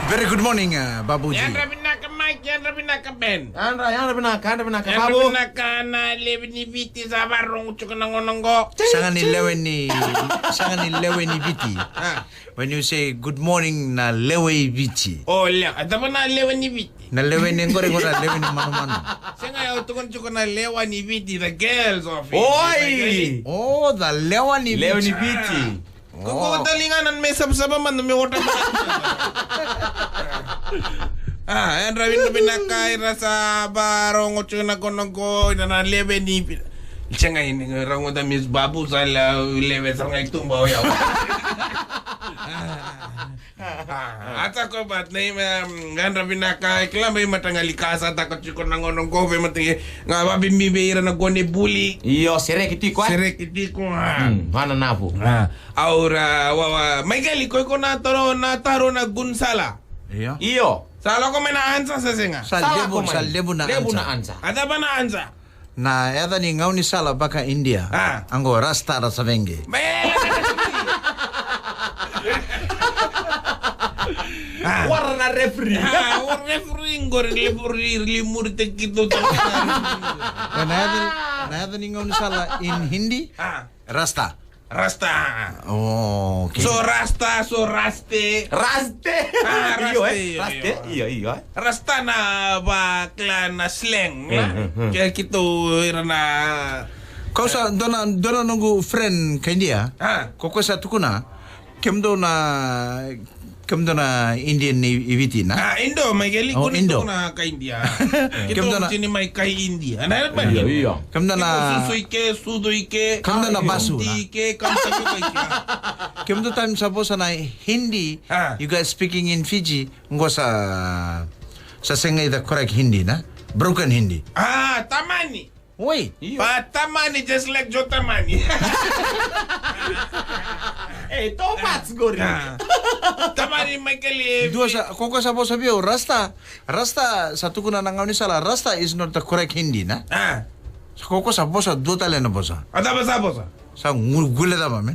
Very good morning, Babuji. Yan rabi na ka Mike, yan rabi na ka Ben. Yan rabi na ka Yan Babu. rabi na ka na lebi ni Viti sa barong utsuka ng ononggo. Sangan ni lewe ni Viti. When you say good morning na lewe Viti. Oh, liya. Ada ba na lewa ni Viti? Na lewe ni ngore ko na lewe ni mano. Siya nga utukon tsuka na lewa ni Viti, the girls of it. Oy! Oh, the lewe ni Leo ni Viti. Viti. Kung kadalinganan may sabsaba man, umiwata ba? Yan rabi na kaira sa barong utsuka ng ononggo, na lewe ni Viti. Siya nga yun, rango da Miss Babu sa lewe sa nga itumbaw yaw. Ata ko bat na gan rabi na ka kila may matangali kasa takot ko nang onong ko be mati nga babimbibeira na gone buli Iyo, sere kiti ko. sere kiti ko Mana napo? aura wawa may gali ko na taro na gunsala Iya. Iyo. sala ko may naansa sa singa Sal lebu na ansa. ada ba naansa Na eda ni ngau ni sala baka India. Anggo rasta rasa venge. Warna referee. referee ngor limur te kito Na eda ni ngau ni sala in Hindi. Rasta. rasta Oh, okay. so rasta so raste Raste. Iyo Raste. Iyo. Rasta na bakla na slang kaya kito na Kau sa dona nunggu friend ka India. Koko sa tukuna. Kemdo na Indian ni Viti na. Indo may gali ko Indo. nito na ka India kito Kemdo na- sini may kay India ano ba Iyo. Kemdo na susuy ke Kemdo na basu na. Hindi ke kamsa ko kay Kemdo time suppose na Hindi. You guys speaking in Fiji. Ngo sa sengay the correct Hindi na. Broken Hindi. tamani Wait. tamani just like Jotamani Tomats gori. tamani may kali Dua sa koko sa boss sabi Rasta sa tukuna na ngau ni sala. Rasta is not the correct Hindi na. So koko sa boss dua tale na boss. ada ba sa bosa Sa gule da mame.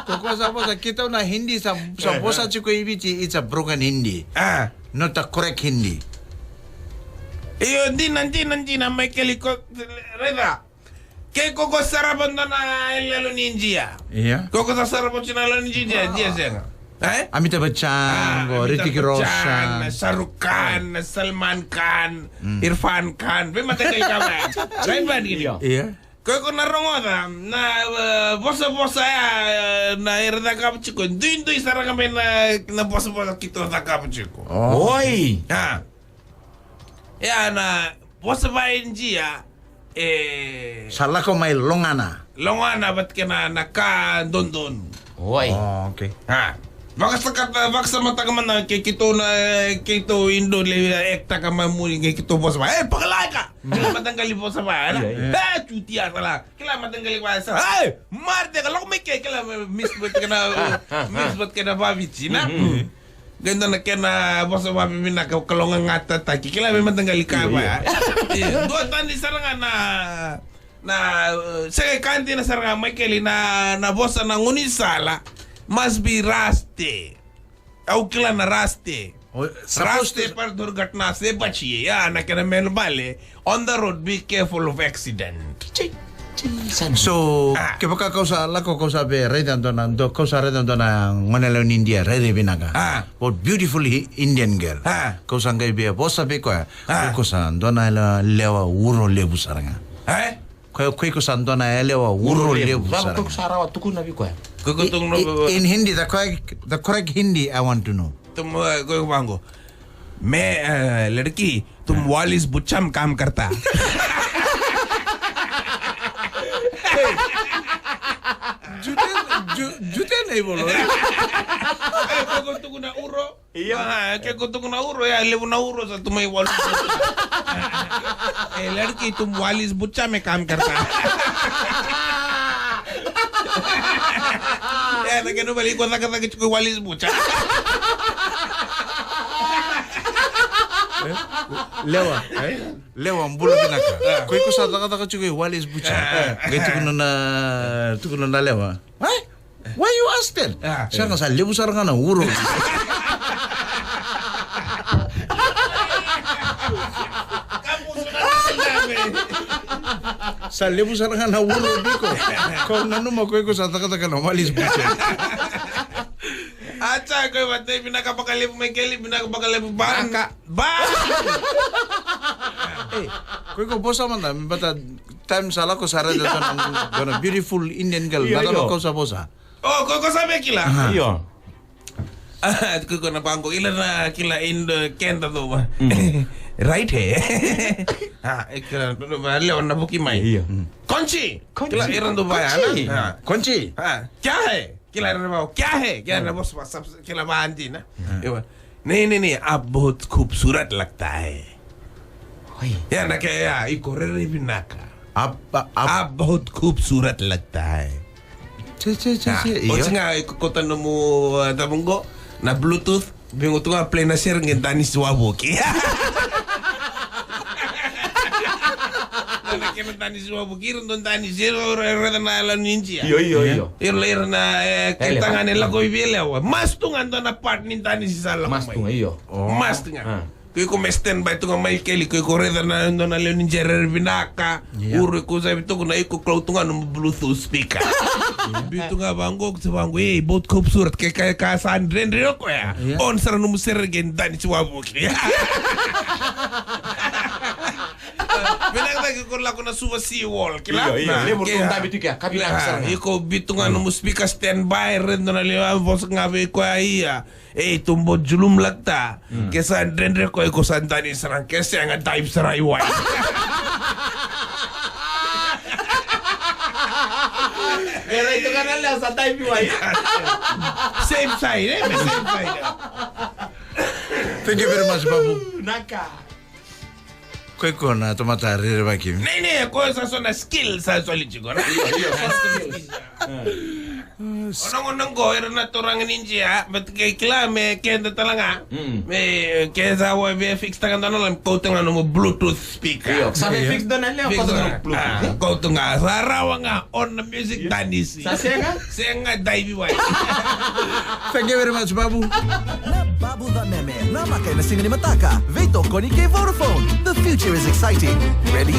Koko sa boss kita na Hindi sa boss chiko ibiti it's a broken Hindi. Not the correct Hindi. iyo din na may kali ko reda ke koko sarabon na lalo ninja Iya. koko sa sarabon na lalo ninja dia senga Amitabh Bachchan, Hrithik Roshan. Shahrukh Khan, Salman Khan, Irfan Khan. Be matagal ka ba? Right ba gini? Iya. Kaya narongoda na bosa na irda ka chiko. Duin sarang kami na bosa kito da ka chiko. Oy. Ya na bosa ba injia Salah ko may longana. longana bat kana naka dondon. Oy. Oh, okay. Baka sa mata ka man na kito Indo le ekta ka mamuli kito boss ba pakalay ka kila matanggali boss ba chutia sala kila matanggali ba sa marte ka lok me kila miss bat ka na babichi na ganda na kena boss ba mina ka kalonga ngata ta kila me matanggali ka ba do tani saranga na sa kanti na saranga may keli na boss na ngunisala must be raste au kila na raste raste par durgatna se bachiye ya na kana men bale on the road be careful of accident So, kaya kau sa lako kau sabi redan kau sa redan ngonelo in India rede binaga. What beautiful Indian girl. Kau sa ngay biya boss sabi ko kau sa dona lewa uro lebu saranga. Kau ko sa dona lewa uro lebu saranga. Bakit sarawa tukun nabi ko. In Hindi, the correct Hindi I want to know. तुम कोई मांगो मैं लड़की तुम Wallis बुच्चम काम करता Jute नहीं बोलो. Kung na uro. Iya. Kung na uro ya levo na uro sa tumay walis. लड़की तुम वालिस बुच्चा में काम करता Ya, na ganun balik ko na kata ko walis bucha. Lewa mbula binaka. Koi ko sa taka taka chukoy walis bucha. Gaito ko na lewa. Why you ask that? Siya nga sa libusar nga na uro. Sa libusar nga na uro, Biko. Kung nanumakoy ko sa taka-taka na malis po siya. Acha ko matay pinakapakalip may kelip pinakapakalip baka. Koy ko bosa man da, bata time sala ko sa red doon beautiful Indian girl. Bata ko sa bosa. Oh, ko sabi kila. Iyo. Ko na pangko ila na kila Indo kenta to ba. Right he. Ikla no ba leon na buki mai. Iyo. Konchi. Kila iran do ba ya. Konchi. Kya hai? Kila रहा वो क्या है क्या ना बस सब खिला बांधी ना नहीं आप बहुत खूबसूरत लगता है या ना क्या या ये कोरेरे भी ना का आप बहुत खूबसूरत लगता है o singa kota nomu tabungo na bluetooth bingo tunga play na share ngin tani swaboki kena tani swaboki don tani zero reda na la ninja Iyo. Ir na kita nila ko ibile wa mas tunga don na part ni tani si sala Mas tunga iyo. mas tunga ko mesten ba tunga mai keli ko reda na don na le ninja binaka uru ko sa bito na iko cloud tunga no bluetooth speaker bito nga bango sa bango bot खूबसूरत ke ka san rendro ko ya on sara no muser gen tani swaboki Pinagdagi ko lang ko na suwa seawall. Kila? Iya. Lemo tong tabi tu kya. Kabila kasar. Iko bitu nga no muspika standby rin na liwa bos nga be ko iya. Tumbo julum lagta. Kesa rendre ko iko santani sarang kesa nga type saray wai. Era itu kan ala sa tabi wai. Same side, same side. Thank you very much, Babu. Naka. Koy ko na tumata rir baki. Nee, ko sa so na skill sa solid ko. Iyo. Onong ko era na torang ninja, but kay kila me kenda talanga. Me kesa wa be fix tangan dono ko tunga no bluetooth speaker. Iyo. Sabi fix doon ala ko sa bluetooth. Ko tunga sarawa nga on the music tanis. Sa senga? Senga daibi wa. Thank you very much, Babu. Na Babu the Meme, na makai na singa ni Mataka. Veto koni kay Vodafone. The future is exciting. Ready?